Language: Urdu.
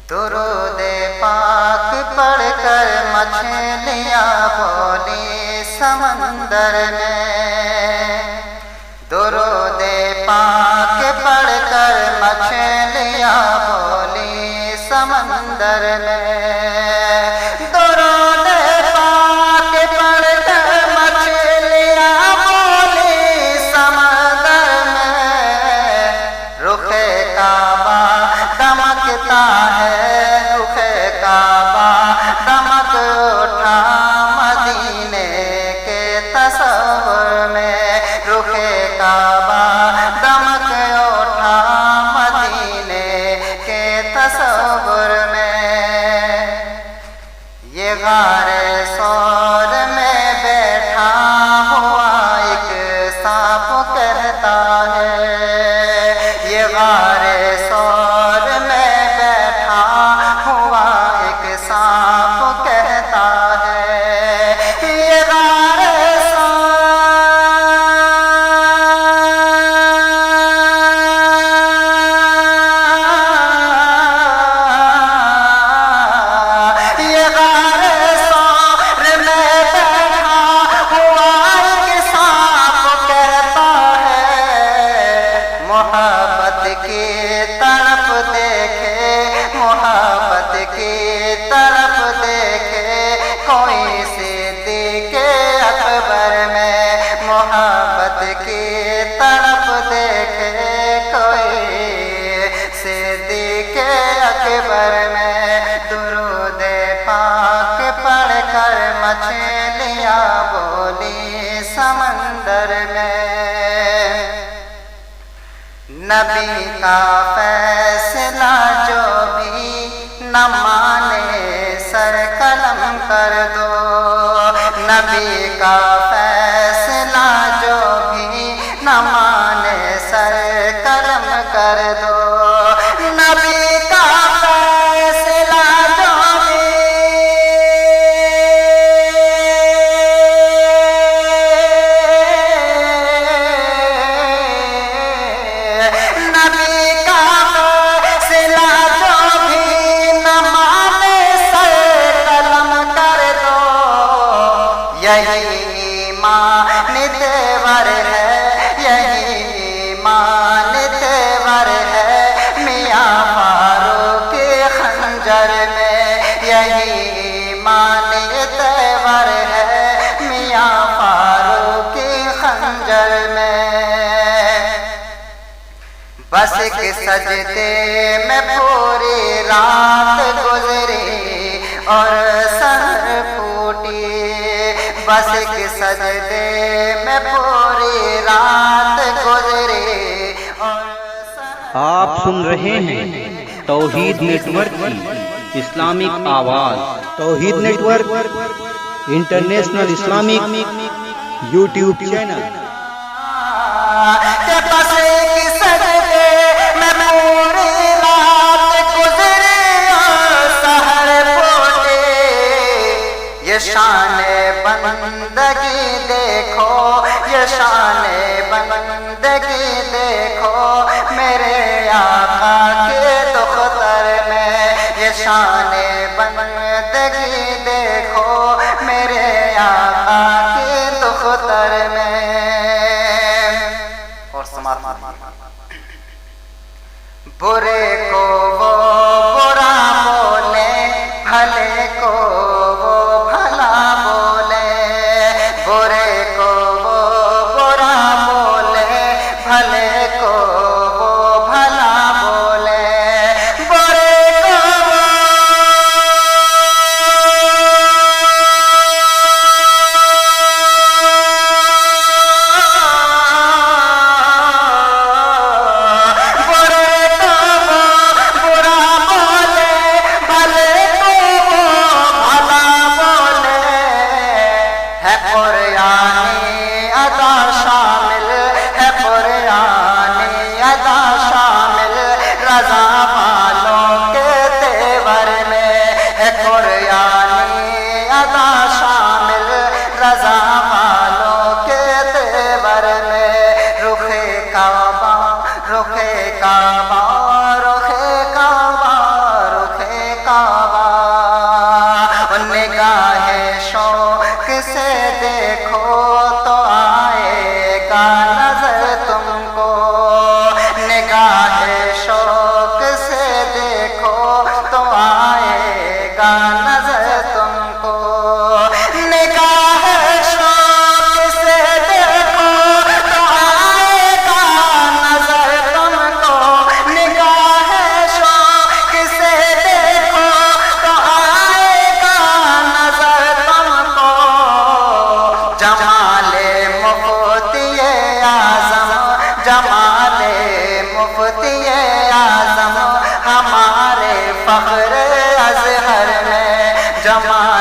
درود پاک پڑھ کر مچھلیاں بولی سمندر میں، درود پاک پڑھ کر مچھلیاں بولی سمندر میں، درود پاک پڑھ کر مچھلیاں بولی سمندر میں، رخ کعبہ دمکتا ہے، رخ کعبہ دمک اٹھا مدینے کے تصور میں، رخ کعبہ دمک اٹھا مدینے کے تصور میں، یہ غار سور میں بیٹھا ہوا ایک سانپ کہتا ہے، یہ غار سور میں بیٹھا ہوا ایک سانپ کہتا ہے، یہ غار محبت کی طرف دیکھے، محبت کی طرف دیکھے کوئی صدیق اکبر میں، محبت کی طرف دیکھے کوئی صدیق اکبر میں، درود پاک پڑھ کر مچھلیاں بولی سمندر میں، نبی کا فیصلہ جو بھی نہ مانے سر قلم کر دو، نبی کا فیصلہ جو بھی نہ مانے سر قلم کر دو، نبی کا فیصلہ جو نبی کا فیصلہ جو بھی نہ مانے سر قلم کر دو، یہی ایمان تیور ہے، یہی ایمان تیور ہے میاں فاروق خنجر میں، یہی ایمان تیور ہے میاں فاروق خنجر میں، بس ایک سجدے میں پوری رات گزری اور سحر پھوٹی، بس ایک سجدے میں پوری رات گزری اور آپ سن رہے ہیں توحید نیٹ ورک کی اسلامک آواز، Tawheed network international Islamic YouTube channel. کہ بس ایک سجدے میں پوری رات گزری اور سحر پھوٹی، یہ شان بندگی دیکھو، یہ شان بندگی دیکھو میرے آقا کے دختر میں، یہ شان بندگی دیکھو میرے آقا کے دختر میں، اور سماعت برے کو وہ برا بولے، بھلے کو وہ بھلا بولے، برے کو وہ برا بولے، بھلے کو وہ بھلا بولے، برے کو برے کو فخر ازہر میں جمع